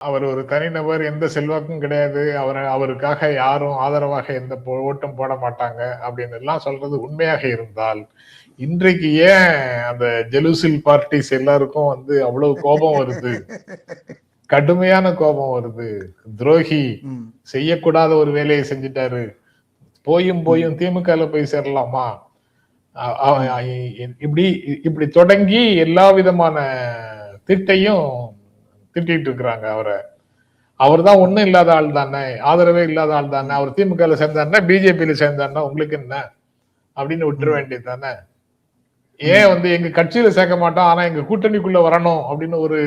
அவர் ஒரு தனிநபர், எந்த செல்வாக்கும் கிடையாது. அவருக்காக யாரும் ஆதரவாக எந்த ஓட்டும் போட மாட்டாங்க அப்படின்னு எல்லாம் சொல்றது உண்மையாக இருந்தால், இன்றைக்கு ஏன் அந்த ஜெலுசில் பார்ட்டிஸ் எல்லாருக்கும் அவ்வளவு கோபம் வருது? கடுமையான கோபம் வருது. துரோகி, செய்யக்கூடாத ஒரு வேலையை செஞ்சுட்டாரு. போயும் திமுகல போய் சேரலாமா? இப்படி தொடங்கி எல்லா விதமான திட்டையும் திட்டிட்டு இருக்கிறாங்க அவரை. அவர் தான் ஒண்ணும் இல்லாத ஆள் தானே, ஆதரவே இல்லாத ஆள் தானே. அவர் திமுகல சேர்ந்தாருன்னா, பிஜேபியில சேர்ந்தாருன்னா உங்களுக்கு என்ன அப்படின்னு விட்டுற வேண்டியது தானே. ஏன் எங்க கட்சியில சேர்க்க மாட்டோம், ஆனா எங்க கூட்டணிக்குள்ள வரணும் அப்படின்னு ஒரு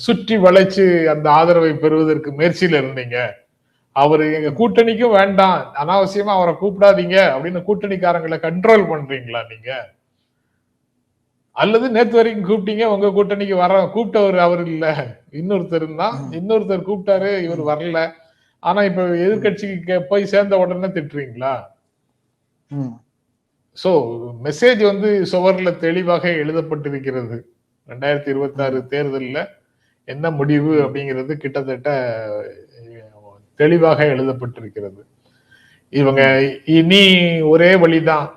சுற்றி வளைச்சு அந்த ஆதரவை பெறுவதற்கு முயற்சியில இருந்தீங்க. அவரு எங்க கூட்டணிக்கும் வேண்டாம், அனாவசியமா அவரை கூப்பிடாதீங்க அப்படின்னு கூட்டணிக்காரங்களை கண்ட்ரோல் பண்றீங்களா நீங்க? அல்லது நேத்து வரைக்கும் கூப்பிட்டீங்க, உங்க கூட்டணிக்கு கூப்பிட்டவர் அவர் இல்ல, இன்னொருத்தர் தான். இன்னொருத்தர் கூப்பிட்டாரு, இவர் வரல. ஆனா இப்ப எதிர்கட்சிக்கு போய் சேர்ந்த உடனே திட்டுறீங்களா? சோ மெசேஜ் சுவர்ல தெளிவாக எழுதப்பட்டிருக்கிறது. 2026 தேர்தல்ல என்ன முடிவு அப்படிங்கிறது கிட்டத்தட்ட தெளிவாக எழுதப்பட்டிருக்கிறது. இவங்க இனி ஒரே வழிதான்.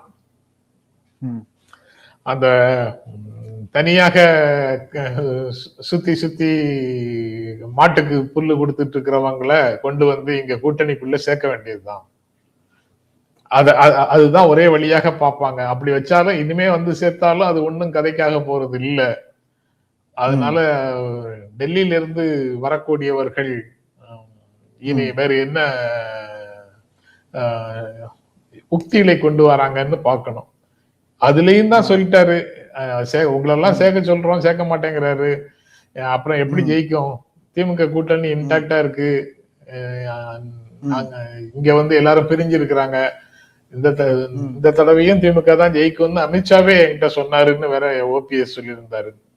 அந்த தனியாக சுத்தி மாட்டுக்கு புல்லு கொடுத்துட்டு இருக்கிறவங்களை கொண்டு இங்க கூட்டணிக்குள்ள சேர்க்க வேண்டியதுதான். அதுதான் ஒரே வழியாக பார்ப்பாங்க. அப்படி வச்சாலும் இனிமே சேர்த்தாலும் அது ஒண்ணும் கதைக்காக போறது இல்ல. அதனால டெல்லியில இருந்து வரக்கூடியவர்கள் இனி வேற என்ன உக்திகளை கொண்டு வராங்கன்னு பார்க்கணும். அதுலயும் தான் சொல்லிட்டாரு, உங்களெல்லாம் சேர்க்க சொல்றோம், சேர்க்க மாட்டேங்கிறாரு. அப்புறம் எப்படி ஜெயிக்கும்? திமுக கூட்டணி இன்டாக்டா இருக்கு. இங்க எல்லாரும் பிரிஞ்சு இருக்கிறாங்க. இந்த தடவையும் திமுக தான் ஜெயிக்கும்னு அமித்ஷாவே என்கிட்ட சொன்னாருன்னு வேற ஓபிஎஸ் சொல்லியிருந்தாரு.